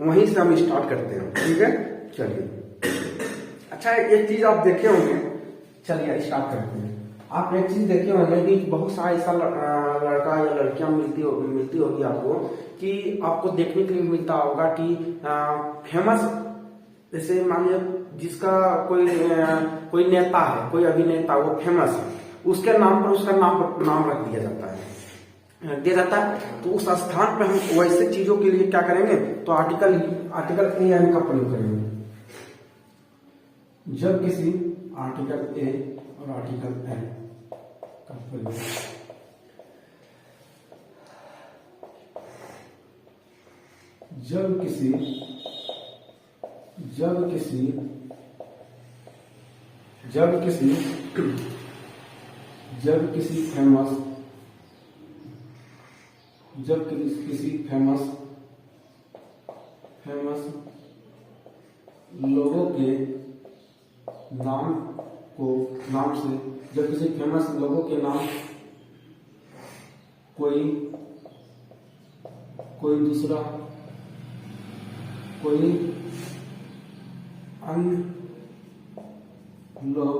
वहीं से हम स्टार्ट करते हैं, ठीक है। चलिए, अच्छा एक चीज आप देखे होंगे, चलिए स्टार्ट करते हैं। आप एक चीज देखे होंगे कि बहुत सारा ऐसा लड़का या लड़कियां मिलती होगी आपको, कि आपको देखने के लिए मिलता होगा कि फेमस, जैसे मानिए जिसका कोई नेता है, कोई अभिनेता, वो फेमस है, उसके नाम पर उसका नाम रख दिया जाता है, तो उस स्थान पर हम वैसे चीजों के लिए क्या करेंगे, तो आर्टिकल ए एन का प्रयोग करेंगे। जब किसी आर्टिकल ए और आर्टिकल एन का प्रयोग, जब किसी फेमस लोगों के नाम से, जब किसी फेमस लोगों के नाम कोई अन्य लोग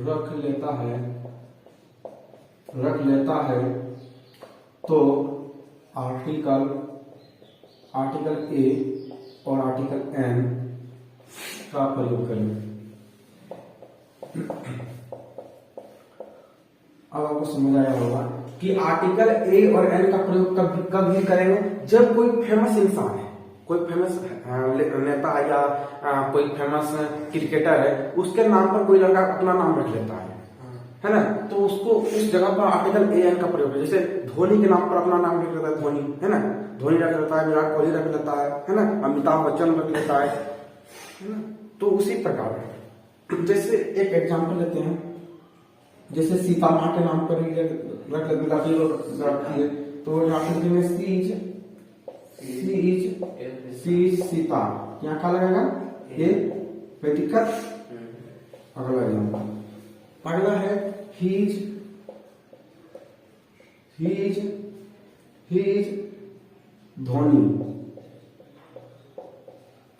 रख लेता है तो आर्टिकल ए और आर्टिकल एन का प्रयोग करें। अब आपको समझ आया होगा कि आर्टिकल ए और एन का प्रयोग कब भी करेंगे, जब कोई फेमस इंसान है, कोई फेमस नेता है या कोई फेमस क्रिकेटर है, उसके नाम पर कोई लड़का अपना नाम रख लेता है ना, तो उसको उस जगह पर आर्टिकल ए एन का प्रयोग है। जैसे धोनी के नाम पर अपना नाम रख लेता है, धोनी है ना, धोनी रख लेता है, विराट कोहली रख लेता है ना, अमिताभ बच्चन रख लेता है ना। तो उसी प्रकार जैसे एक एग्जांपल लेते हैं, जैसे सीता माँ के नाम पर रख लेती है, तो सीता, यहाँ क्या लगेगा, ये कोई दिक्कत। अगला है हीज धोनी,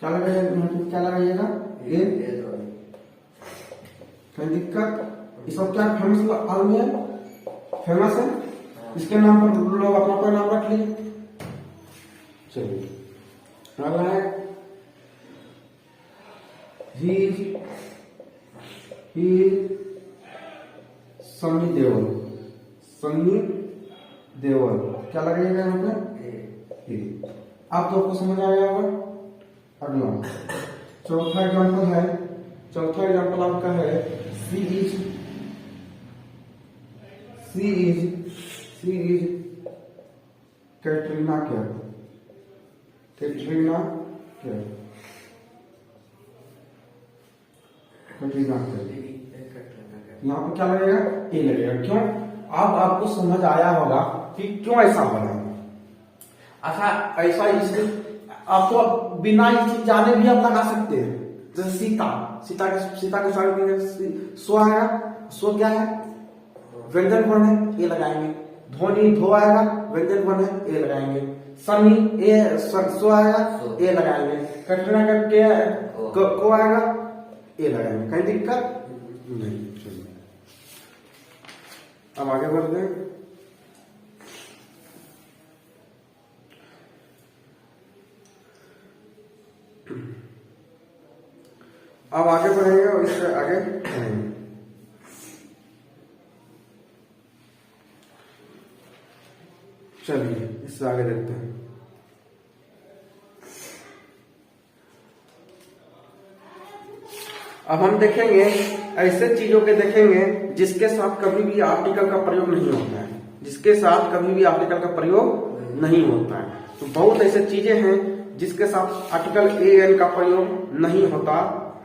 क्या लगाइएगा, ये कोई दिक्कत। इस सब क्या फेमस आदमी है, फेमस है, इसके नाम पर लोग अपना कोई नाम रख लिए। चलिए, अगला है ही सनी देओल, क्या लगेगा यहाँ पे, आप तो आपको समझ आ गया होगा। अगला चौथा एग्जाम्पल आपका है सी इज कैटरीना कैफ, यहाँ पे क्या लगेगा, ए लगेगा। क्यों? अब आपको समझ आया होगा कि क्यों ऐसा हो रहा है। अच्छा, ऐसा इसलिए आपको बिना इस जाने भी आप लगा सकते हैं। जैसे सीता के साथ सो आएगा, सो क्या है, व्यंजन वर्ण है, ये लगाएंगे। धोनी धो आएगा, व्यंजन वर्ण है, ये लगाएंगे। सनी ए सो आएगा, ये लगाएंगे। कटरीना को आएगा, ये लगाएंगे। कहीं दिक्कत नहीं। अब आगे बढ़ते हैं। अब आगे बढ़ेंगे और इससे आगे बढ़ेंगे। चलिए इससे आगे देखते हैं। अब हम देखेंगे ऐसे चीजों के देखेंगे जिसके साथ कभी भी आर्टिकल का प्रयोग नहीं होता है, जिसके साथ कभी भी आर्टिकल का प्रयोग नहीं होता है। तो बहुत ऐसे चीजें हैं जिसके साथ आर्टिकल ए एन का प्रयोग नहीं होता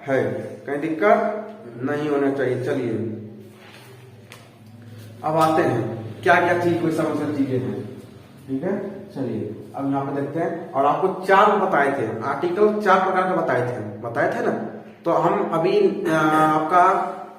है, कहीं दिक्कत नहीं होना चाहिए। चलिए अब आते हैं क्या क्या चीज कोई समस्या चीजें हैं, ठीक है। चलिए अब यहाँ पे देखते हैं। और आपको 4 बताए थे आर्टिकल, 4 प्रकार के बताए थे ना। तो हम अभी आपका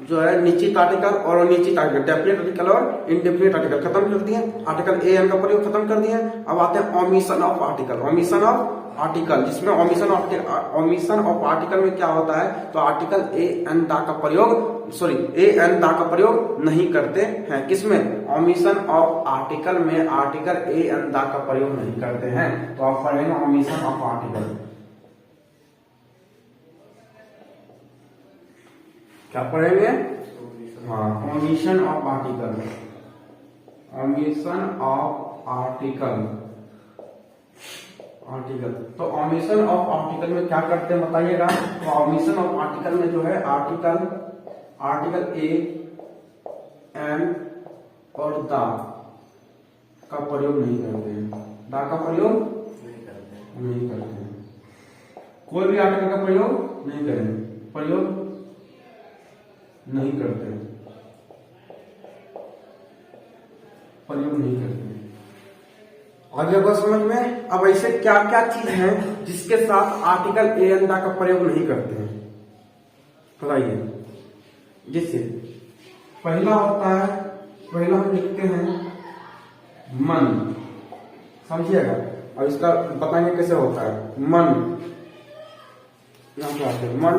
जो है निश्चित आर्टिकल और अनिश्चित आर्टिकल, डेफिनेट आर्टिकल और इनडेफिनेट आर्टिकल खत्म कर दिए। आर्टिकल ए एन का प्रयोग खत्म कर दिए। अब आते हैं omission of article. Omission of article, जिसमें ओमिशन ऑफ आर्टिकल में क्या होता है, तो आर्टिकल ए एन दा का प्रयोग, सॉरी ए एन दा का प्रयोग नहीं करते हैं। किसमें? ओमिशन ऑफ आर्टिकल में आर्टिकल ए एन दा का प्रयोग नहीं करते हैं। तो आप पढ़ेंगे ओमिशन ऑफ आर्टिकल। क्या पढ़ेंगे? हाँ, omission of article. Omission of article. तो ओमिशन ऑफ आर्टिकल में क्या करते हैं बताइएगा। तो ओमिशन ऑफ आर्टिकल में जो है आर्टिकल ए एन और दा का प्रयोग नहीं करते हैं। दा का प्रयोग नहीं करते हैं। कोई भी आर्टिकल का प्रयोग नहीं करेंगे, प्रयोग नहीं करते हैं, प्रयोग नहीं करते हैं। आगे बात समझ में। अब ऐसे क्या क्या चीज है जिसके साथ आर्टिकल ए एन दा का प्रयोग नहीं करते हैं, बताइए। जैसे पहला होता है, पहला हम लिखते हैं मन, समझिएगा। और इसका बताएंगे कैसे होता है। मन, यहां पे आते हैं मन।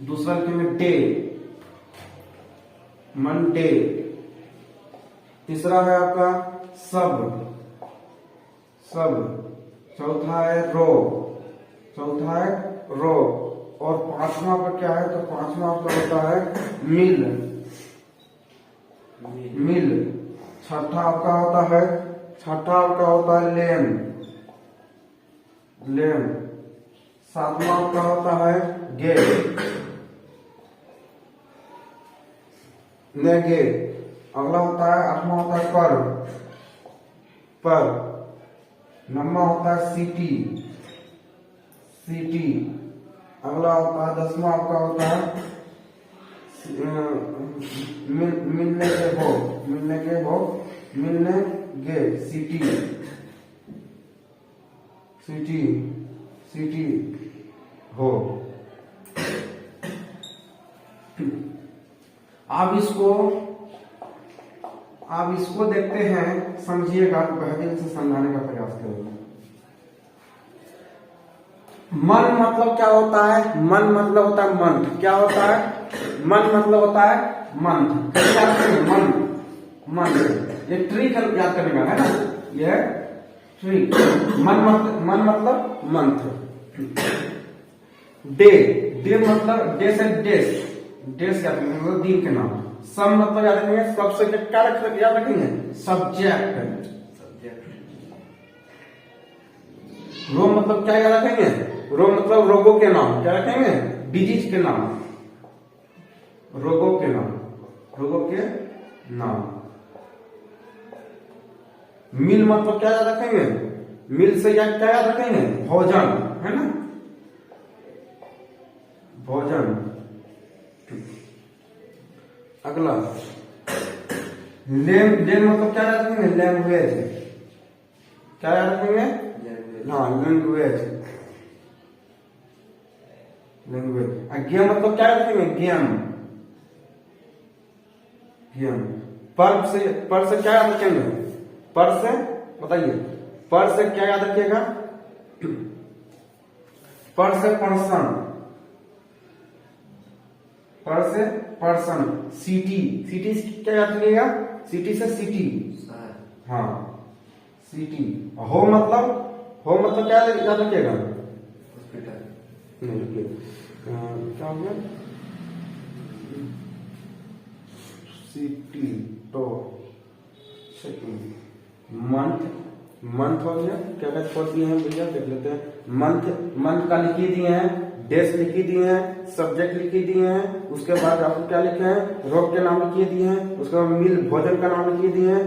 दूसरा लिखेंगे डे, मन डे। तीसरा है आपका सब। चौथा है रो। और पांचवा आपका क्या है, तो पांचवा आपका होता है मिल। छठा आपका होता है लेन। सातवां आपका होता है गे। अगला होता है, आठवां होता है पर। नौवां होता है सिटी। अगला होता है, दसवां आपका होता है मिलने गे सिटी हो। आप इसको देखते हैं, समझिएगा, बेहतरीन से समझाने का प्रयास करेंगे। मन मतलब क्या होता है? मन मतलब होता है मंथ। क्या होता है? मन मतलब होता है मंथ। मन ये ट्रिक याद करने का है ना, ये ट्रिक। मन मतलब मंथ। डे मतलब डे से डेस याद रखेंगे, मतलब दिन के नाम। सब मतलब याद रखेंगे, सबसे क्या याद रखेंगे? सब्जेक्ट। रो मतलब क्या याद रखेंगे? रो मतलब रोगों के नाम। क्या रखेंगे? डिजीज के नाम, रोगों के नाम। मिल मतलब क्या याद रखेंगे? मिल से क्या याद रखेंगे? भोजन, है ना, भोजन। अगला लेन मतलब क्या याद रखेंगे? लैंग्वेज। क्या याद रखेंगे? हाँ, लैंग्वेज। गेम मतलब क्या याद रखेंगे? गेम। पर से क्या याद रखेंगे? पर से बताइए, पर से क्या याद रखिएगा? पर से पर्सन। सिटी क्या याद रखिएगा? सिटी से सिटी, हाँ, सिटी। हो मतलब क्या याद रखिएगा? नहीं, क्या हो गया? सिटी तो मंथ हो गया। क्या क्या छोड़ दिए हैं भैया, देख लेते हैं। मंथ का लिखी दिए हैं, डेज लिखी दिए हैं, सब्जेक्ट लिखी दिए हैं। उसके बाद आपको क्या लिखे हैं? रोग के नाम लिखिए दिए हैं। उसके बाद मिल भोजन का नाम लिखिए दिए हैं।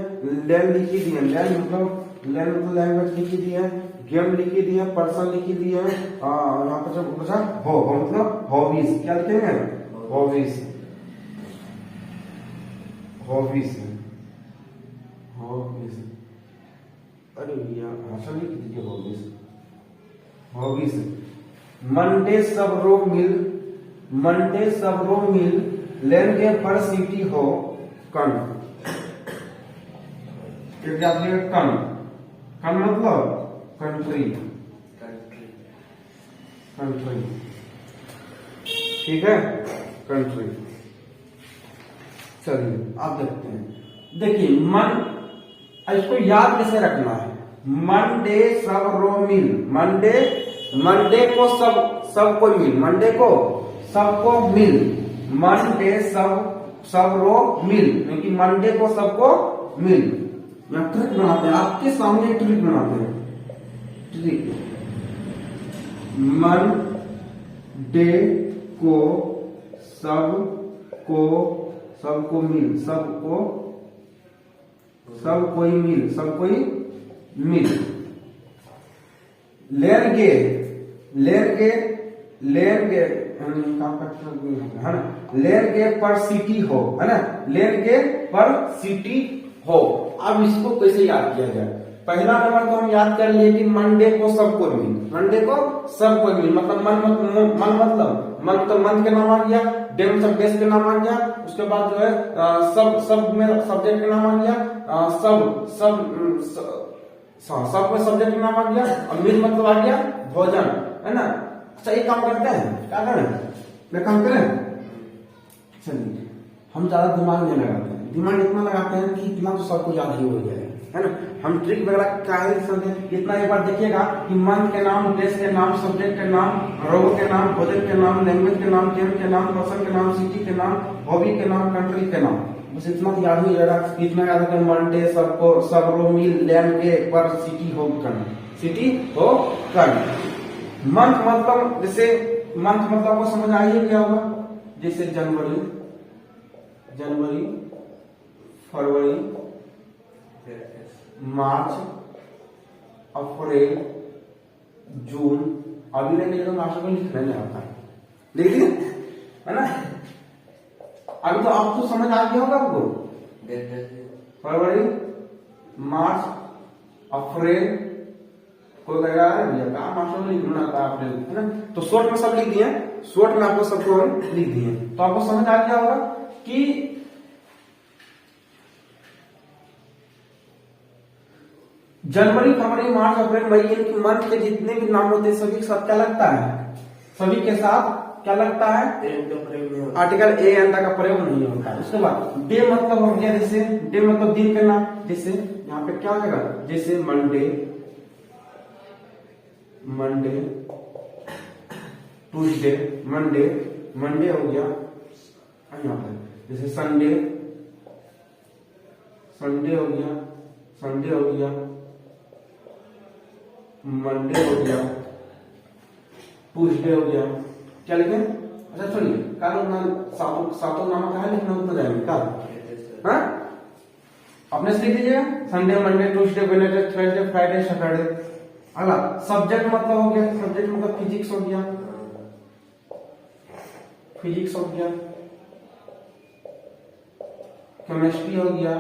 लैंड लिखी दिए, लैंड मतलब लैंग्वेज लिखी दी है। गेम लिखी दी है, पर्सन लिखी दी है। यहाँ पर जब बचा हो मतलब हॉबीज। क्या लिखेंगे? हॉबीज। अरे भैया भाषा लिख दीजिए, हॉबीज। मंडे सब रो मिल लेन के पर सिटी हो कन, क्या कन, कन मतलब कंट्री, कंट्री, ठीक है, कंट्री। चलिए आप देखते हैं, देखिए मन, इसको याद कैसे रखना है, मंडे सब रो मिल, मंडे, मंडे को सबको मिल, मंडे को सबको मिल, मंडे सब रो मिल, क्योंकि मंडे को सबको मिल। यहाँ ट्रिक बनाते हैं, आपके सामने ट्रिक बनाते हैं, ट्रिक, मंडे को सबको मिल, सब कोई मिल, सब कोई मिल, लेन के लेन के पर सिटी हो, है ना, लेन के पर सिटी हो। अब इसको कैसे याद किया जाए, पहला नंबर तो हम याद कर लिए कि मंडे को सबको मिल, मंडे को सबको मिल, मतलब मन मतलब मन तो मंथ के नाम आ गया, डे मतलब डेज के नाम आ गया, उसके बाद जो है सब में सब्जेक्ट के नाम आ गया, सब में सब्जेक्ट के नाम आ गया, और मिल मतलब आ गया भोजन, है ना। अच्छा एक काम करते हैं, क्या करें, मैं काम करें, चलिए हम ज्यादा दिमाग नहीं लगाते हैं, दिमाग इतना लगाते हैं कि इतना तो सबको याद ही हो जाएगा, है ना। हम ट्रिक वगैरह क्या है इतना एक बार देखिएगा कि मंथ के नाम, डेज के नाम, सब्जेक्ट के नाम, रोग के नाम, भोजन के नाम, लैंग्वेज के नाम, गेम के नाम, पर्सन के नाम, सिटी के नाम, हॉबी के नाम, कंट्री के नाम, बस इतना तो याद हो जाएगा। इतना याद है मंडे सबको सब रो मिल, लैंड के पर सिटी हो कन, सिटी हो कन। मंथ मतलब जैसे मंथ मतलब आपको समझ आइए क्या होगा, जैसे जनवरी, फरवरी, मार्च, अप्रैल, जून, अभी नहीं तो मार्च में लिखना नहीं आता, लिख दिए, है ना। अभी तो आपको समझ आ गया होगा आपको, फरवरी, मार्च, अप्रैल, कोई कहेगा भैया कहा मार्च में लिखना था अप्रैल, है ना, तो शॉर्ट में सब लिख दिए, शॉर्ट में आपको सबको लिख दिए, तो आपको समझ आ गया होगा कि जनवरी, फरवरी, मार्च, अप्रैल, मई, इनके मंथ के जितने भी नाम होते हैं सभी के साथ क्या लगता है, सभी के साथ क्या लगता है, आर्टिकल ए एन का प्रयोग नहीं होता है। उसके बाद डे मतलब हो गया, जैसे डे मतलब दिन के नाम, जैसे यहाँ पे क्या होगा, जैसे मंडे, ट्यूसडे, मंडे हो गया, यहाँ पे जैसे संडे हो गया, मंडे हो गया, ट्यूसडे हो गया, क्या लिखें, अच्छा सुनिए सातों नाम कहा लिखना होता जाएंगे क्या, हाँ अपने से लिख दीजिएगा, Sunday, Monday, Tuesday, Wednesday, Thursday, Friday, Saturday. अगला सब्जेक्ट मतलब हो गया, सब्जेक्ट मतलब फिजिक्स हो गया, केमिस्ट्री हो गया,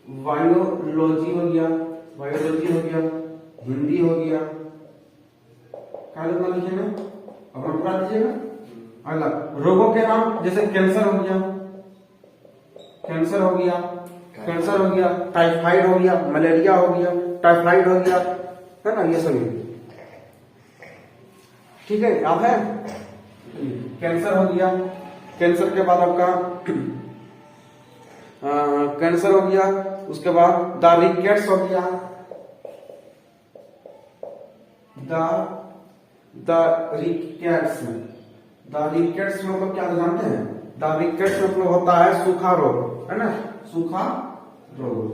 बायोलॉजी हो गया, हिंदी हो गया, क्या लिखना लिखिएगा, अपना पूरा दीजिएगा। अगला रोगों के नाम, जैसे कैंसर हो गया, टाइफाइड हो गया, मलेरिया हो गया, टाइफाइड हो गया, है ना, ये सभी ठीक है, याद है। कैंसर हो गया, कैंसर के बाद आपका कैंसर हो गया, उसके बाद द रिकेट्स हो गया, द रिकेट्स मतलब क्या जानते हैं, द रिकेट्स मतलब होता है सूखा रोग, है ना, सूखा रोग,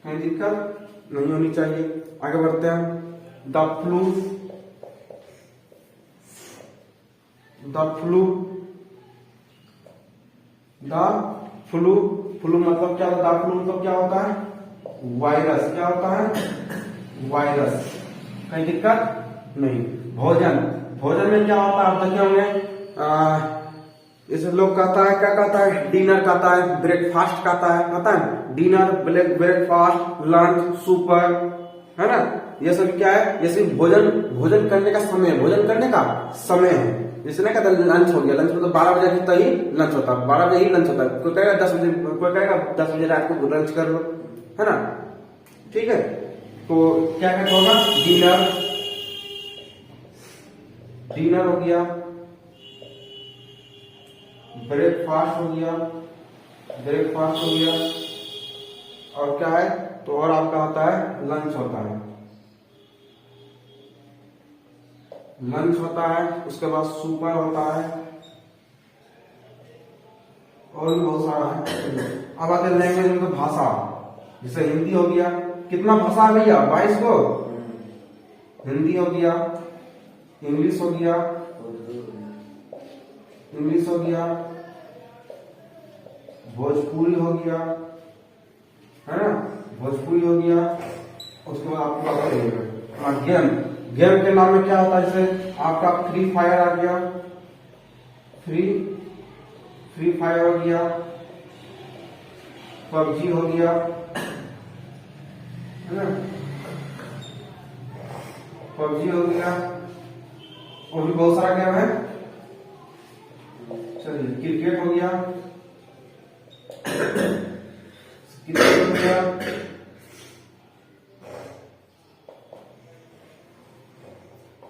कहीं दिक्कत नहीं होनी चाहिए। आगे बढ़ते हैं, द फ्लू मतलब क्या, द फ्लू मतलब क्या होता है, वायरस, क्या होता है, वायरस, कहीं दिक्कत नहीं। भोजन में क्या होता है, आप देखे होंगे, इसे लोग कहता है, क्या कहता है, डिनर कहता है, ब्रेकफास्ट कहता है, डिनर, ब्रेकफास्ट, लंच, सुपर, है ना। ये सब क्या है, ये सिर्फ भोजन करने का समय है, भोजन करने का समय है। जैसे ना कहता लंच हो गया, लंच मतलब 12 बजे तक ही लंच होता है, 12 बजे ही लंच होता है। कोई कहेगा 10 बजे, कोई कहेगा 10 बजे रात को लंच कर लो, है ना। ठीक है, तो क्या कहते होगा, डिनर हो गया, ब्रेकफास्ट हो गया, और क्या है, तो और आपका होता है लंच होता है, उसके बाद सुपर होता है, और भी बहुत सारा है। अब आते हैं लैंग्वेज में, तो भाषा, जैसे हिंदी हो गया, कितना भाषा है भैया, 22 को। हिंदी हो गया, इंग्लिश हो गया, भोजपुरी हो गया, है ना, भोजपुरी हो गया। उसके बाद आपको गेम के नाम में क्या होता है, जैसे आपका फ्री फायर आ गया, फ्री फायर हो गया, पबजी हो गया, है ना, पबजी हो गया, और भी बहुत सारा गेम है। चलिए, क्रिकेट हो गया,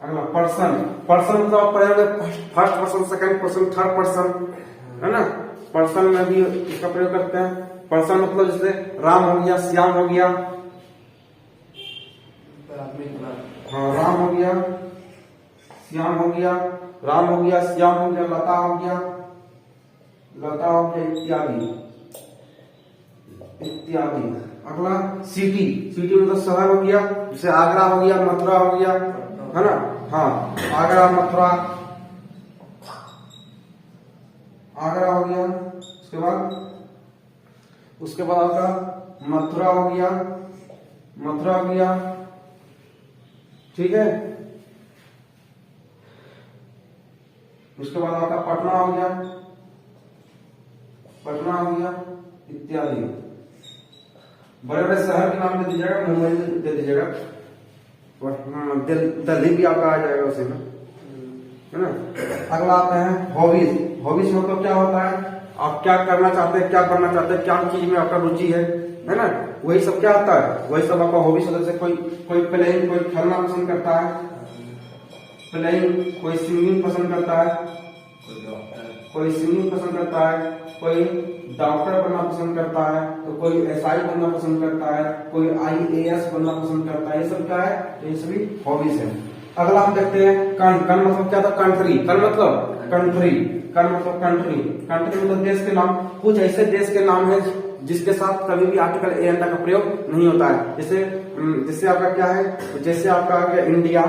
अगला पर्सन मतलब आप पढ़ेंगे first person, second person, third person, है ना। पर्सन में भी इसका प्रयोग करते हैं। पर्सन मतलब जैसे राम हो गया, श्याम हो गया, हाँ, राम हो गया, श्याम हो गया, लता हो गया, इत्यादि। अगला सिटी मतलब शहर हो गया, जैसे आगरा हो गया, मथुरा हो गया, है ना, हाँ, आगरा मथुरा, हो गया। उसके बाद आपका मथुरा हो गया, ठीक है। उसके बाद आपका पटना हो गया, इत्यादि। बड़े बड़े शहर के नाम दे दीजिएगा, मुंबई दे दीजिएगा, दिल्ली भी आपका आ जाएगा उसी में, है ना। अगला आते हैं हॉबीज मतलब क्या होता है, आप क्या करना चाहते हैं, क्या बनना चाहते हैं, क्या चीज में आपका रुचि है ना। वही सब क्या होता है, वही सब आपका हॉबीज होता है। जैसे कोई प्लेइंग, कोई खेलना पसंद करता है, कोई सिंगिंग पसंद करता है, कोई डॉक्टर बनना पसंद करता है, तो कोई एसआई बनना पसंद करता है, कोई आईएएस बनना पसंद करता है। ये सब क्या है, तो ये सभी हॉबीज है। अगला हम देखते हैं कन मतलब क्या था, कंट्री मतलब देश के नाम। कुछ ऐसे देश के नाम है जिसके साथ कभी भी आर्टिकल ए एन का प्रयोग नहीं होता है। जैसे आपका क्या है, जैसे आपका आ गया इंडिया,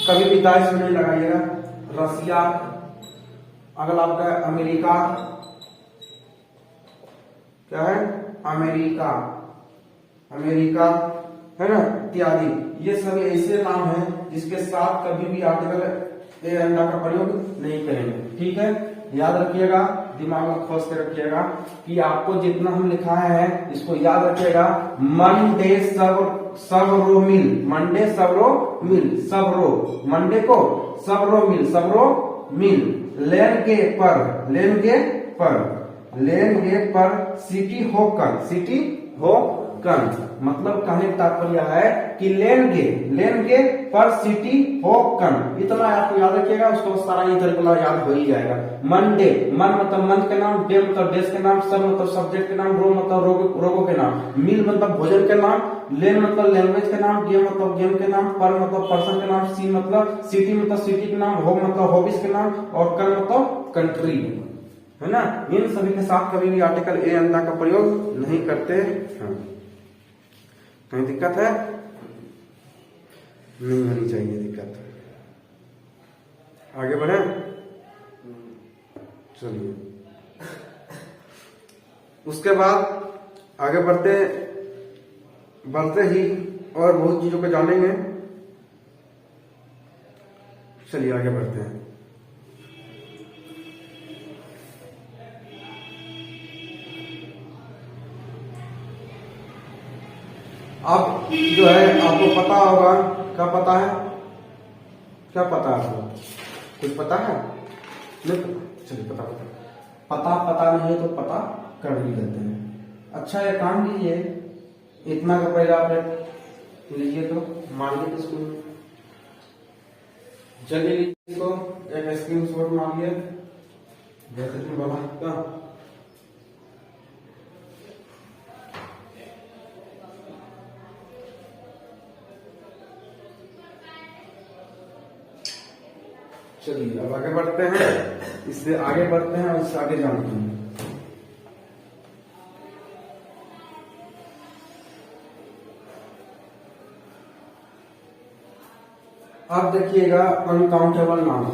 कभी भी दाइश में नहीं लगाइएगा। रसिया, अगला आपका अमेरिका, क्या है, अमेरिका, है ना, इत्यादि। ये सभी ऐसे नाम हैं जिसके साथ कभी भी आर्टिकल ए एन का प्रयोग नहीं करेंगे, ठीक है। याद रखिएगा, दिमाग में खोज के रखिएगा कि आपको जितना हम लिखाए हैं इसको याद रखिएगा। मंडे सबरो मिल, लेंगे पर सिटी होकर, मतलब कहने का तात्पर्य है कि लेंगे पर सिटी होकर। इतना आपको याद रखिएगा, उसको सारा इधर वाला याद हो ही जाएगा। मन मतलब मंथ के नाम, डे मतलब देश के नाम, सब मतलब सब्जेक्ट के नाम, रो मतलब रोगों के नाम, मील मतलब भोजन के नाम, लेन मतलब लैंग्वेज के नाम, गेम मतलब गेम के नाम, पर मतलब पर्सन के नाम, सी मतलब सिटी के नाम, होम मतलब हॉबीज के नाम, और कन मतलब कंट्री, है ना। इन सभी के साथ कभी भी आर्टिकल ए एन का प्रयोग नहीं करते हैं। कहीं दिक्कत है, नहीं होनी चाहिए दिक्कत। आगे बढ़े, चलिए। उसके बाद आगे बढ़ते ही और बहुत चीजों को जानेंगे। चलिए आगे बढ़ते हैं। अब जो है आपको पता होगा, क्या पता है, क्या पता है आपको, कुछ पता है नहीं पता? चलिए पता नहीं है तो पता कर ही लेते हैं। अच्छा ये काम कीजिए, इतना का पहले आप लीजिए, तो मान लीजिए स्कूल में चलिए लीजिए, तो एक स्क्रीन शॉट मारिए जैसे कि बोला। चलिए अब आगे बढ़ते हैं, इससे आगे बढ़ते हैं और इससे आगे जानते हैं। अब देखिएगा uncountable noun.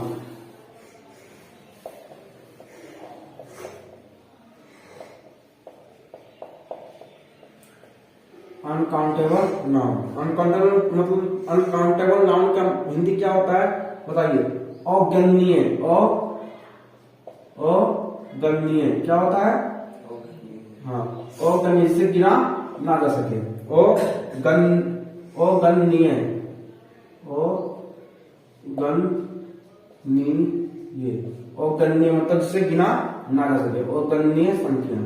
Uncountable noun, uncountable मतलब अनकाउंटेबल नाउन का हिंदी क्या होता है बताइए? अगणनीय। अगणनीय क्या होता है? हाँ, अगणनीय, जिसे गिना ना जा सके। अगणनीय, अगणनीय मतलब जिसे गिना ना जा सके। अगणनीय संख्या,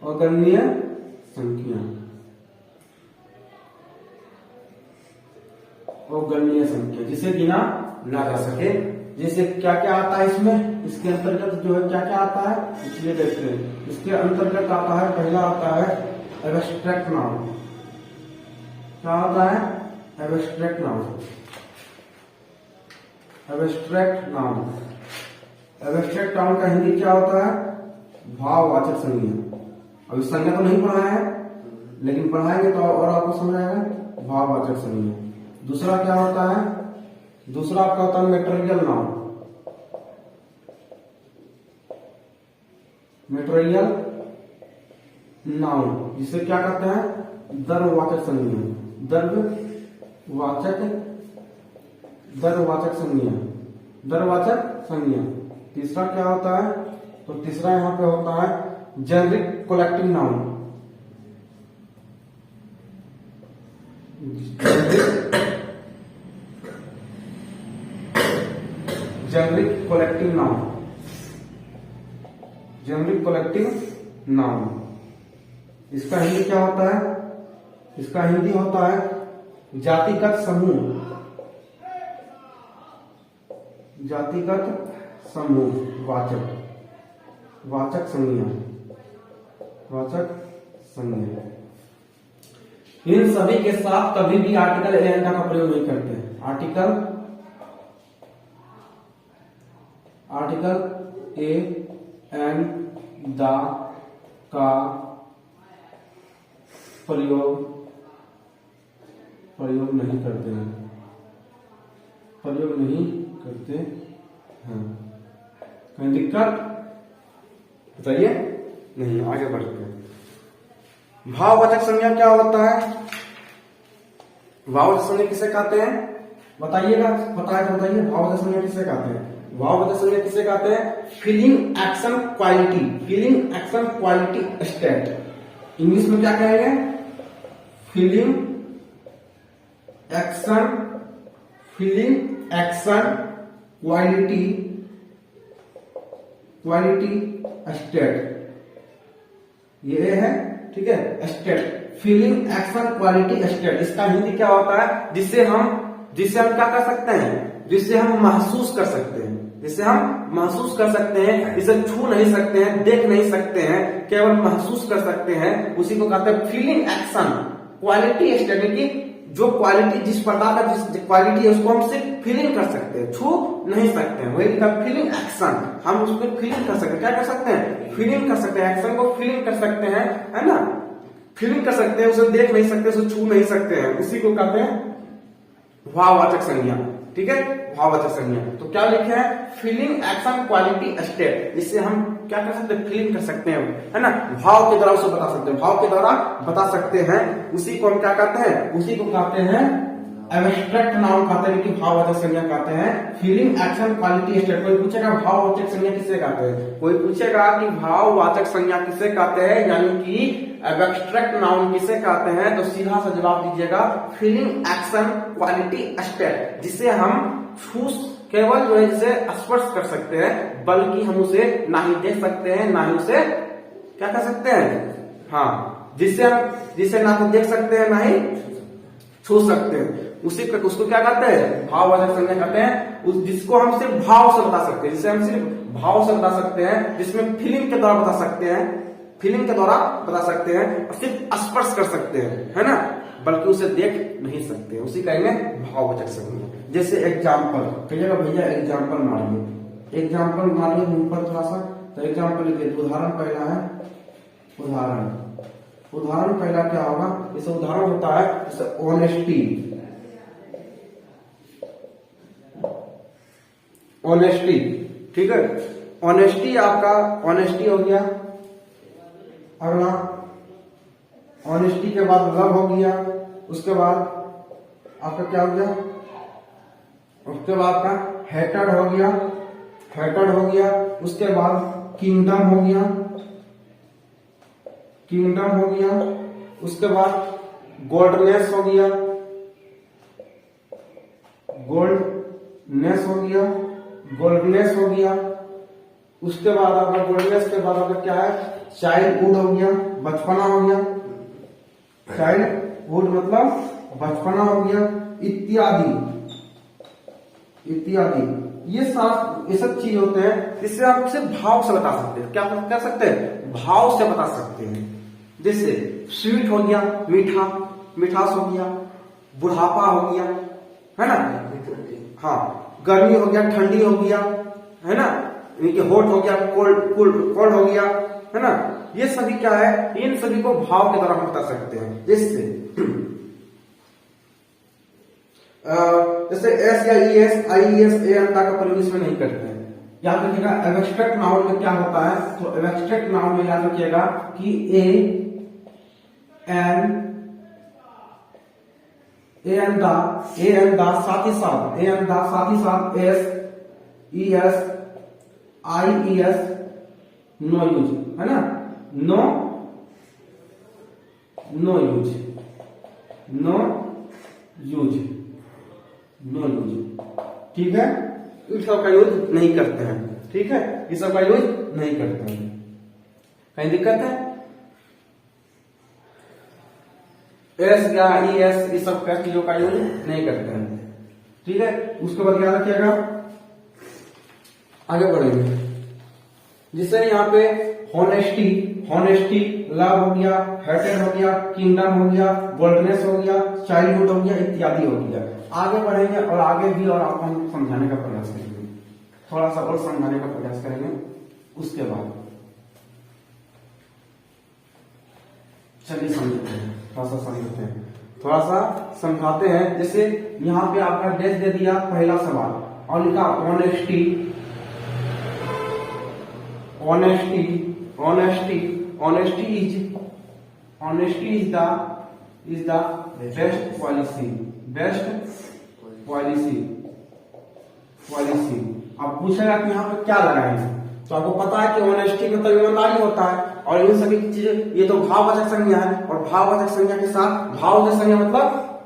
अगणनीय संख्या, अगणनीय संख्या जिसे गिना ना जा सके। जैसे क्या क्या आता है इसमें, इसके अंतर्गत जो है क्या क्या आता है, इसलिए देखते हैं। इसके अंतर्गत आता है, पहला आता है एब्स्ट्रैक्ट नाउन। क्या आता है? Abstract noun. Abstract noun, abstract noun का हिंदी क्या होता है? भाववाचक संज्ञा। अभी संज्ञा तो नहीं पढ़ा है, लेकिन पढ़ाएंगे तो और आपको समझ आएगा। भाववाचक संज्ञा। दूसरा क्या होता है? दूसरा आपका होता है मेटेरियल नाउन। मेटेरियल नाउन जिसे क्या कहते हैं? द्रव्यवाचक संज्ञा। द्रव्यवाचक संज्ञा, द्रव्यवाचक संज्ञा। तीसरा क्या होता है? तो तीसरा यहां पे होता है generic collective noun. Generic collective noun, generic collective noun. इसका हिंदी क्या होता है? इसका हिंदी होता है जातिगत समूह। जातिगत समूह, वाचक, वाचक संज्ञा, वाचक संज्ञा। इन सभी के साथ कभी भी आर्टिकल ए एन का प्रयोग नहीं करते। आर्टिकल ए एन द का प्रयोग नहीं करते हैं, प्रयोग नहीं करते हैं। कहीं दिक्कत बताइए? नहीं, आगे बढ़ते हैं। भाववाचक संज्ञा क्या होता है? भाववाचक संज्ञा किसे कहते हैं बताइएगा? पता है तो बताइए। भाववाचक संज्ञा किसे कहते हैं? भाववाचक संज्ञा किसे कहते हैं? Feeling, action, quality. Feeling, action, quality, state. English में क्या कहेंगे? Feeling, action, feeling, action, quality, quality, state. ये है, ठीक है, state. Feeling, action, quality, state. इसका हिंदी क्या होता है? जिससे हम क्या कर सकते हैं? जिससे हम महसूस कर सकते हैं, जिससे हम महसूस कर सकते हैं। इसे छू नहीं सकते हैं, देख नहीं सकते हैं, केवल महसूस कर सकते हैं। उसी को कहते हैं फीलिंग, एक्शन, क्वालिटी, स्टेट। की जो क्वालिटी, जिस प्रकार का जिस क्वालिटी है उसको हम सिर्फ फीलिंग कर सकते हैं, छू नहीं सकते हैं। वही लिखा फीलिंग, एक्शन। हम उसको फीलिंग कर सकते हैं। क्या कर सकते हैं? फीलिंग कर सकते हैं। एक्शन को फीलिंग कर सकते हैं, है ना? फीलिंग कर सकते हैं, उसे देख नहीं सकते, उसे छू नहीं सकते हैं। उसी को कहते हैं भाववाचक संज्ञा। ठीक है, भाववाचक संज्ञा। तो क्या लिखे हैं? Feeling, action, quality, state. इससे हम क्या कर सकते हैं? फीलिंग कर सकते हैं, है ना? भाव के द्वारा उसे बता सकते हैं, भाव के द्वारा बता सकते हैं। उसी को हम क्या कहते हैं? उसी को कहते हैं एब्स्ट्रैक्ट नाउन कहते हैं कि भाववाचक संज्ञा कहते हैं। Feeling, action, quality, state. कोई पूछेगा भाववाचक संज्ञा किसे कहते हैं, कोई पूछेगा कि भाववाचक संज्ञा किसे कहते हैं, यानी कि एब्स्ट्रैक्ट नाउन किसे कहते हैं, तो सीधा सा जवाब दीजिएगा फीलिंग, एक्शन, क्वालिटी, स्टेट, जिसे हम केवल जो है जिसे स्पर्श कर सकते हैं, बल्कि हम उसे ना ही देख सकते हैं ना ही उसे क्या कर सकते हैं, हाँ, जिसे ना तो देख सकते हैं ना ही छू सकते हैं, उसको क्या कहते हैं, भाववाचक संज्ञा कहते हैं। जिसको हम सिर्फ भाव से बता सकते हैं, जिसे हम सिर्फ भाव से बता सकते हैं, जिसमें फीलिंग के द्वारा बता सकते हैं, फीलिंग के द्वारा बता सकते हैं, और सिर्फ स्पर्श कर सकते हैं, है ना, बल्कि उसे देख नहीं सकते, उसी कहेंगे भाववाचक संज्ञा। जैसे एग्जाम्पल कहिएगा, भैया एग्जाम्पल मारिए, एग्जाम्पल मारिए मुंह पर थोड़ा सा, तो एग्जाम्पल लिखिए। उदाहरण पहला है, उदाहरण पहला क्या होगा, जैसे उदाहरण होता है जैसे ऑनेस्टी, ठीक है, ऑनेस्टी आपका ऑनेस्टी हो गया। अगला ऑनेस्टी के बाद लव हो गया, उसके बाद आपका क्या हो गया, उसके बाद का हेटेड हो गया, उसके बाद किंगडम हो गया, उसके बाद गोल्डनेस हो गया, उसके बाद आपका गोल्डनेस के बाद आपका क्या है, चाइल्डहुड हो गया, बचपना हो गया, चाइल्डहुड मतलब बचपना हो गया, इत्यादि। ये सब चीज होते हैं जिससे आप सिर्फ भाव से बता सकते हैं। क्या कर सकते हैं, भाव से बता सकते हैं। जैसे स्वीट हो गया, मिठास हो गया, बुढ़ापा हो गया, है ना, हाँ, गर्मी हो गया, ठंडी हो गया, है ना, हॉट हो गया, कोल्ड हो गया, है ना, ये सभी क्या है, इन सभी को भाव के द्वारा हम बता सकते हैं। जैसे एस या ईएस, आईईएस, ए अंता का प्रयोग इसमें नहीं करते हैं। याद रखिएगा एब्स्ट्रैक्ट नाउन में क्या होता है, तो एब्स्ट्रैक्ट नाउन में याद रखिएगा कि ए एन दा साथ ही साथ S ES IES no use, है ना, नो यूज, ठीक है, इस सब का यूज नहीं करते हैं, ठीक है, इस सब का यूज नहीं करते हैं। कहीं दिक्कत है, एस या ईएस इस सब चीजों का यूज नहीं करते हैं, ठीक है। उसके बाद याद रखिएगा, आगे बढ़ेंगे, जिससे यहाँ पे हॉनेस्टी, लव हो गया, हेटेड हो गया, किंगडम हो गया, गोल्डनेस हो गया, चाइल्डहुड हो गया, इत्यादि हो गया। आगे बढ़ेंगे और आगे भी और आपको हम समझाने का प्रयास करेंगे, थोड़ा सा और समझाने का प्रयास करेंगे। उसके बाद चलिए समझते हैं, थोड़ा सा समझाते हैं। जैसे यहाँ पे आपका डैश दे दिया पहला सवाल और लिखा honesty is the best policy। अब पूछेगा कि यहाँ पे क्या लगाएंगे, तो आपको पता है कि ऑनेस्टी मतलब ईमानदारी होता है, और इन सभी चीजें, ये तो भाववाचक संज्ञा है, और भाववाचक संज्ञा के साथ भाववाचक संज्ञा मतलब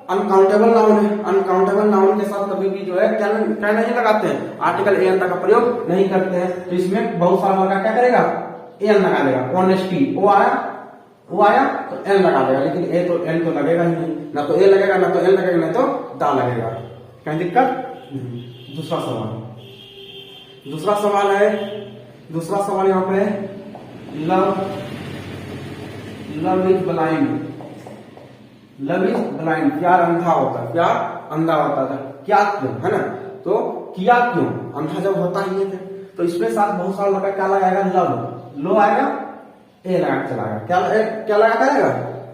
अनकाउंटेबल नाउन है, अनकाउंटेबल नाउन के साथ कभी भी जो है क्या नहीं लगाते हैं, आर्टिकल ए एन का प्रयोग नहीं करते हैं। तो इसमें बहुत सारा लगा क्या करेगा, एन लगा देगा, ऑनेस्टी वो आया तो एन लगा देगा, लेकिन ए तो एन तो लगेगा ही नहीं, ना तो ए लगेगा ना तो एन लगेगा ना तो दा लगेगा, कहीं दिक्कत। दूसरा सवाल यहाँ पे लव इज ब्लाइंड, प्यार अंधा होता था, क्या क्यों, है ना, तो किया क्यों, अंधा जब होता ही है, तो इसमें साथ बहुत सारा लगा, क्या लगाएगा, लो आएगा, ए लगा चलाएगा, क्या लगा करेगा,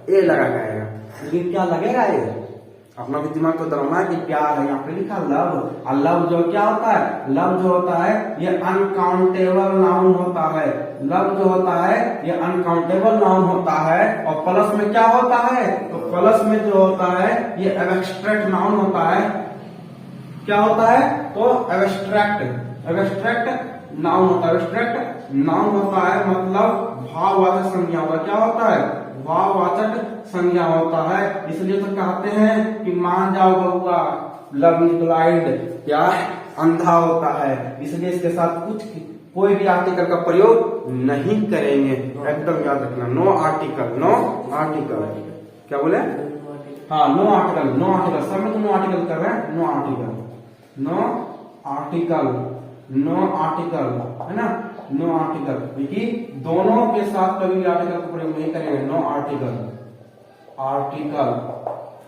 ए लगा करेगा, लेकिन क्या लगेगा, अपना भी दिमाग को दौड़ना है कि प्यार है, यहाँ पे लिखा लव, और लव जो क्या होता है, लव जो होता है ये अनकाउंटेबल नाउन होता है। लव जो होता है ये अनकाउंटेबल नाउन होता है। और प्लस में क्या होता है, तो प्लस में जो होता है ये एब्स्ट्रैक्ट नाउन होता है। क्या होता है, तो एब्स्ट्रैक्ट नाउन होता है। एब्स्ट्रैक्ट नाउन होता है मतलब भाववाचक संज्ञा होता है। क्या होता है, भाववाचक संज्ञा होता है। इसलिए तो कहते हैं कि मान जाओ बउआ, लव इज ब्लाइंड, प्यार अंधा होता है। इसलिए इसके साथ कुछ कोई भी आर्टिकल का प्रयोग नहीं करेंगे, एकदम याद रखना। No article, no article. क्या बोले, हाँ नो आर्टिकल, नो आर्टिकल, सब में तो नो आर्टिकल कर रहे हैं। No article, no article, no article, है ना, नो आर्टिकल। देखिए दोनों के साथ कभी भी आर्टिकल का प्रयोग नहीं करेंगे। No article, article,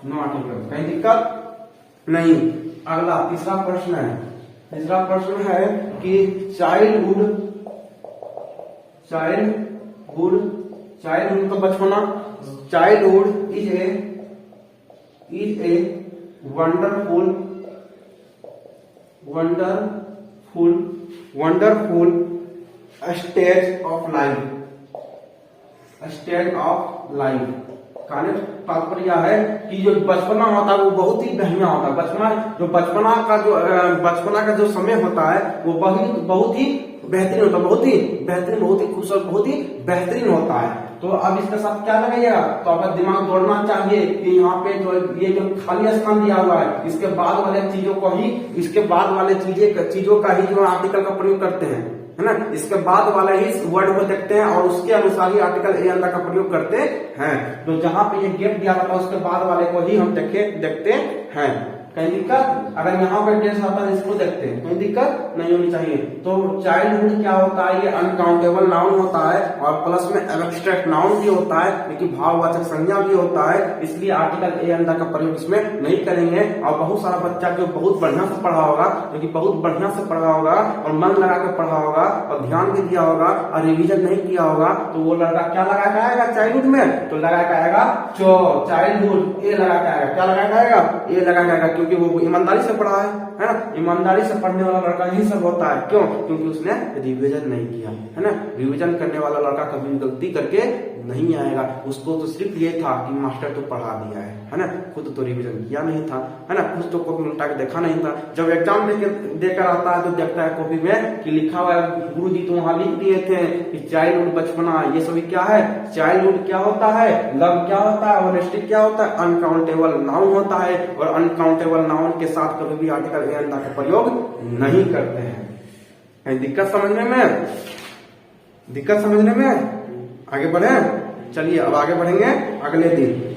no article, कहीं दिक्कत नहीं। अगला तीसरा प्रश्न है। तीसरा प्रश्न है कि चाइल्डहुड, चाइल्डहुड, चाइल्डहुड तो बचपना, childhood is a wonderful, wonderful stage of life, stage of life. कहने का तात्पर्य है कि जो बचपना होता है वो बहुत ही बढ़िया होता है। बचपना का जो समय होता है वो बहुत ही बेहतरीन होता है, बहुत ही बेहतरीन, बहुत ही खूबसूरत, बहुत ही बेहतरीन होता है। तो अब इसके साथ क्या लगाइएगा, तो आपका दिमाग दौड़ना चाहिए कि यहाँ पे जो ये जो खाली स्थान दिया हुआ है इसके बाद वाले चीजों को ही, इसके बाद वाले चीजों का ही जो आर्टिकल का प्रयोग करते हैं, है ना। इसके बाद वाले ही वर्ड को देखते हैं और उसके अनुसार ही आर्टिकल ए अंदर का प्रयोग करते हैं। तो जहां पे ये गैप दिया था उसके बाद वाले को ही हम देखते हैं। कहीं दिक्कत, अगर यहाँ पर टेस्ट आता है इसको देखते हैं, कोई दिक्कत नहीं होनी चाहिए। तो चाइल्डहुड क्या होता है, ये अनकाउंटेबल नाउन होता है और प्लस में एब्स्ट्रैक्ट नाउन भी होता है, लेकिन भाववाचक संज्ञा भी होता है। इसलिए आर्टिकल ए अंदर का प्रयोग इसमें नहीं करेंगे। और बहुत सारा बच्चा जो बहुत बढ़िया से पढ़ा होगा, जो कि बहुत बढ़िया से पढ़ा होगा और मन लगा कर पढ़ा होगा और ध्यान भी दिया होगा और रिविजन नहीं किया होगा, तो वो लड़का क्या लगा के आएगा चाइल्डहुड में, तो लगा के आएगा चाइल्डहुड, ए लगा के आएगा। क्या लगा के आएगा, ए लगा के आएगा, क्योंकि वो ईमानदारी से पढ़ा है ना। ईमानदारी से पढ़ने वाला लड़का ही सब होता है। क्यों, क्योंकि उसने रिवीजन नहीं किया, है ना। रिवीजन करने वाला लड़का कभी गलती करके नहीं आएगा। उसको तो सिर्फ ये था कि मास्टर तो पढ़ा दिया है ना, खुद तो रिवीजन किया नहीं था, है ना, खुद तो कॉपी उल्टा के देखा नहीं था। जब एग्जाम देकर आता है तो देखता है कॉपी में कि लिखा हुआ है, गुरु जी तो वहां लिख दिए थे कि चाइल्डहुड, बचपना, ये सभी क्या है। चाइल्डहुड क्या होता है, लव क्या होता है, ऑनेस्टी क्या होता है, अनकाउंटेबल नाउन होता है। और अनकाउंटेबल नाउन के साथ कभी भी आर्टिकल ए अंदर का प्रयोग नहीं करते हैं। दिक्कत समझने में आगे बढ़े। चलिए अब आगे बढ़ेंगे अगले दिन।